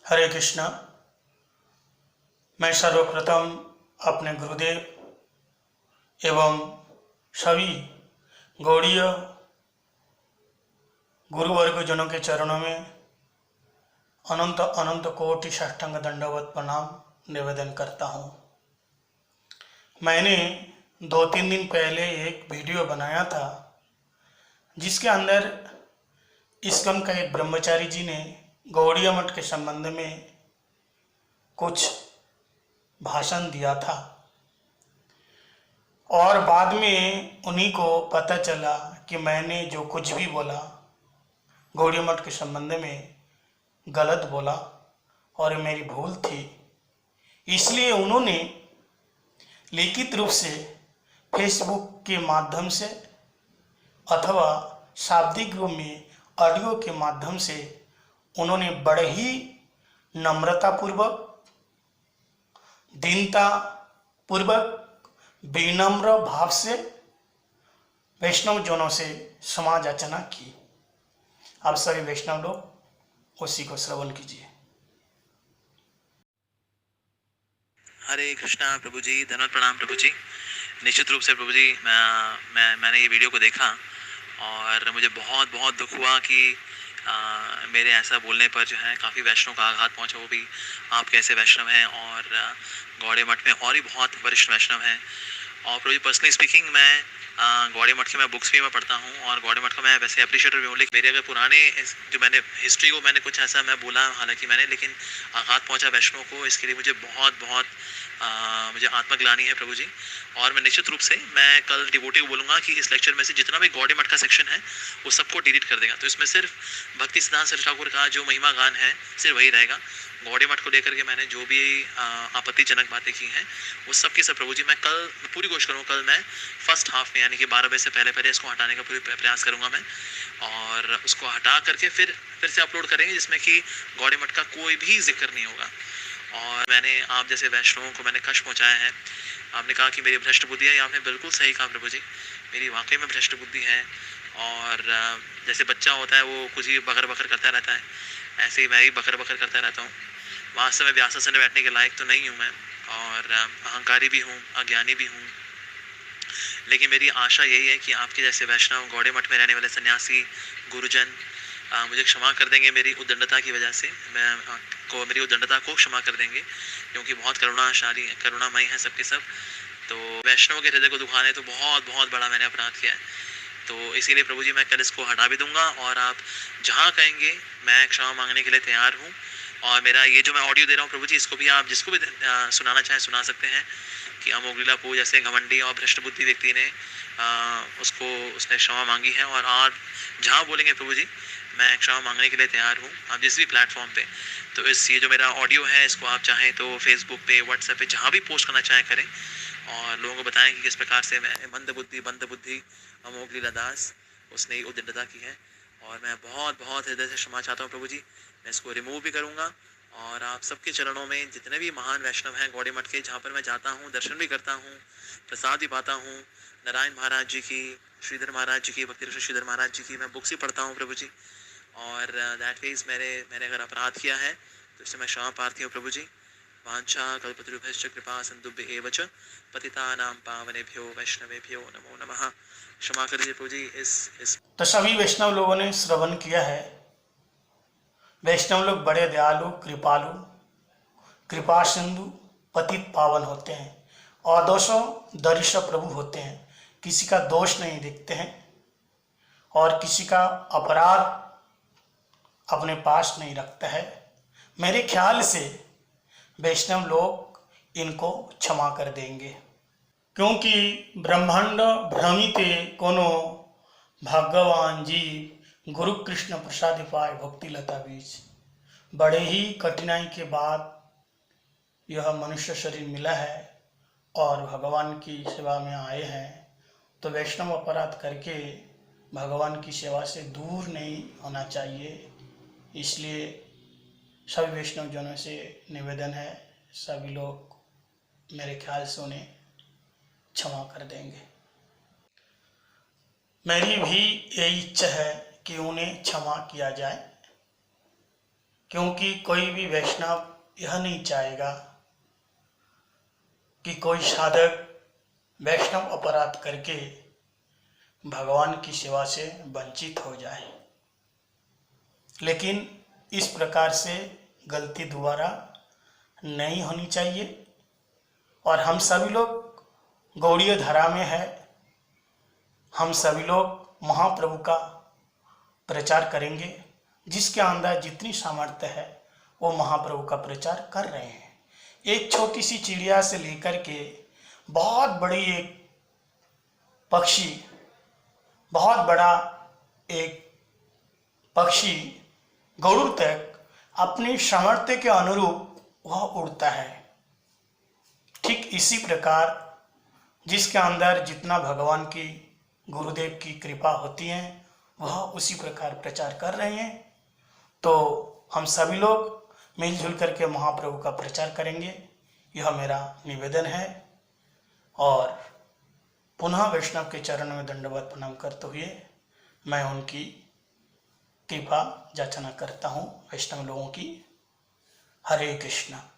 हरे कृष्णा। मैं सर्वप्रथम अपने गुरुदेव एवं सभी गौड़ीय गुरुवर्गजनों के चरणों में अनंत अनंत कोटि साष्टांग दंडवत प्रणाम निवेदन करता हूँ। मैंने 2-3 दिन पहले एक वीडियो बनाया था जिसके अंदर इस्कॉन का एक ब्रह्मचारी जी ने गौड़ीय मठ के संबंध में कुछ भाषण दिया था और बाद में उन्हीं को पता चला कि मैंने जो कुछ भी बोला गौड़ीय मठ के संबंध में गलत बोला और मेरी भूल थी। इसलिए उन्होंने लिखित रूप से फेसबुक के माध्यम से अथवा शाब्दिक रूप में ऑडियो के माध्यम से उन्होंने बड़े ही नम्रतापूर्वक, दीनता पूर्वक, विनम्र भाव से वैष्णव जनों से समाज याचना की। आप सभी वैष्णव लोग उसी को श्रवण कीजिए। हरे कृष्णा प्रभु जी, धन्यवाद, प्रणाम प्रभु जी। निश्चित रूप से प्रभु जी, मैंने ये वीडियो को देखा और मुझे बहुत बहुत दुख हुआ कि मेरे ऐसा बोलने पर जो है काफ़ी वैष्णव का आघात पहुंचा, वो भी आप कैसे वैष्णव हैं और गौड़ीय मठ में और भी बहुत वरिष्ठ वैष्णव हैं। और प्रभु जी, पर्सनली स्पीकिंग मैं गौड़ीय मठ की मैं बुक्स भी मैं पढ़ता हूँ और गौड़ीय मठ का मैं वैसे अप्रिशिएटर भी हूँ, लेकिन मेरे अगर पुराने जो मैंने हिस्ट्री को मैंने कुछ ऐसा मैं बोला हालांकि मैंने, लेकिन आघात पहुँचा वैष्णव को, इसके लिए मुझे बहुत बहुत मुझे आत्मग्लानि है प्रभु जी। और मैं निश्चित रूप से मैं कल डिवोटी को बोलूँगा कि इस लेक्चर में से जितना भी गौड़ीय मठ का सेक्शन है वो सबको डिलीट कर देगा। तो इसमें सिर्फ भक्ति सिद्धांत सरस्वती ठाकुर का जो महिमा गान है सिर्फ वही रहेगा। गौड़ीय मठ को लेकर के मैंने जो भी आपत्तिजनक बातें की हैं वो सब की सब प्रभु जी मैं कल पूरी कोशिश करूँगा, कल मैं फर्स्ट हाफ में यानी कि 12 बजे से पहले इसको हटाने का पूरी प्रयास करूँगा मैं, और उसको हटा करके फिर से अपलोड करेंगे जिसमें कि गौड़ीय मठ का कोई भी जिक्र नहीं होगा। और मैंने आप जैसे वैष्णवों को मैंने कष्ट पहुँचाया है। आपने कहा कि मेरी भ्रष्ट बुद्धि है, आपने बिल्कुल सही कहा प्रभु जी, मेरी वाकई में भ्रष्ट बुद्धि है। और जैसे बच्चा होता है वो कुछ ही बकर बकर करता रहता है, ऐसे ही मैं भी बकर बकर करता रहता हूँ। वास्तव में व्यासासन में बैठने के लायक तो नहीं हूँ मैं, और अहंकारी भी हूँ, अज्ञानी भी हूँ। लेकिन मेरी आशा यही है कि आपके जैसे वैष्णव गौड़ीय मठ में रहने वाले सन्यासी गुरुजन मुझे क्षमा कर देंगे मेरी उद्दंडता की वजह से, मेरी उद्दंडता को क्षमा कर देंगे, क्योंकि बहुत करुणामयी है सबके सब। तो वैष्णव के हृदय को दुखाने तो बहुत बहुत बड़ा मैंने अपराध किया है। तो इसीलिए प्रभु जी मैं कल इसको हटा भी दूंगा और आप जहाँ कहेंगे मैं क्षमा मांगने के लिए तैयार हूँ। और मेरा ये जो मैं ऑडियो दे रहा हूँ प्रभु जी, इसको भी आप जिसको भी सुनाना चाहें सुना सकते हैं कि अमोघलीला पू जैसे घमंडी और भ्रष्ट बुद्धि व्यक्ति ने उसने क्षमा मांगी है। और आप जहाँ बोलेंगे प्रभु जी मैं क्षमा मांगने के लिए तैयार हूँ, आप जिस भी प्लेटफॉर्म पे। तो ये जो मेरा ऑडियो है इसको आप चाहें तो फेसबुक पे, व्हाट्सएप पे, जहाँ भी पोस्ट करना चाहें करें और लोगों को बताएं कि किस प्रकार से मैं बंद बुद्धि अमोघलीला दास उसने उद्दंडता की है। और मैं बहुत बहुत हृदय से क्षमा चाहता हूँ प्रभु जी। मैं इसको रिमूव भी करूँगा और आप सबके चरणों में जितने भी महान वैष्णव हैं गौड़ीय मठ के, जहाँ पर मैं जाता हूँ, दर्शन भी करता हूँ, प्रसाद भी पाता हूँ, नारायण महाराज जी की, श्रीधर महाराज जी की, भक्ति श्रीधर महाराज जी की मैं बुक्स ही पढ़ता हूँ प्रभु जी। और दैट मीन्स मैंने अगर अपराध किया है तो इससे मैं क्षमा प्रार्थी हूँ प्रभु जी। वांछा कल्पतरुभ्यश्च कृपा सिन्धुभ्य एव च पतितानां पावनेभ्यो वैष्णवेभ्यो नमो नमः। क्षमा कर दीजिए प्रभु जी। इस तो सभी वैष्णव लोगों ने श्रवण किया है। वैष्णव लोग बड़े दयालु, कृपालु, कृपा सिंधु, पतित पावन होते हैं और दोषों दरिश प्रभु होते हैं। किसी का दोष नहीं देखते हैं और किसी का अपराध अपने पास नहीं रखता है। मेरे ख्याल से वैष्णव लोग इनको क्षमा कर देंगे, क्योंकि ब्रह्मांड भ्रमिते कोनो भगवान जी गुरु कृष्ण प्रसाद पाए भक्ति लता बीज। बड़े ही कठिनाई के बाद यह मनुष्य शरीर मिला है और भगवान की सेवा में आए हैं, तो वैष्णव अपराध करके भगवान की सेवा से दूर नहीं होना चाहिए। इसलिए सभी वैष्णव जनों से निवेदन है, सभी लोग मेरे ख्याल से उन्हें क्षमा कर देंगे। मेरी भी यही इच्छा है कि उन्हें क्षमा किया जाए, क्योंकि कोई भी वैष्णव यह नहीं चाहेगा कि कोई साधक वैष्णव अपराध करके भगवान की सेवा से वंचित हो जाए। लेकिन इस प्रकार से गलती दोबारा नहीं होनी चाहिए और हम सभी लोग गौड़ीय धारा में है, हम सभी लोग महाप्रभु का प्रचार करेंगे। जिसके अंदर जितनी सामर्थ्य है वो महाप्रभु का प्रचार कर रहे हैं। एक छोटी सी चिड़िया से लेकर के बहुत बड़ी एक पक्षी, बहुत बड़ा एक पक्षी गरुड़ तक अपनी सामर्थ्य के अनुरूप वह उड़ता है। ठीक इसी प्रकार जिसके अंदर जितना भगवान की गुरुदेव की कृपा होती है वह उसी प्रकार प्रचार कर रहे हैं। तो हम सभी लोग मिलजुल करके महाप्रभु का प्रचार करेंगे, यह मेरा निवेदन है। और पुनः वैष्णव के चरणों में दंडवत प्रणाम करते हुए मैं उनकी कृपा याचना करता हूँ, वैष्णव लोगों की। हरे कृष्णा।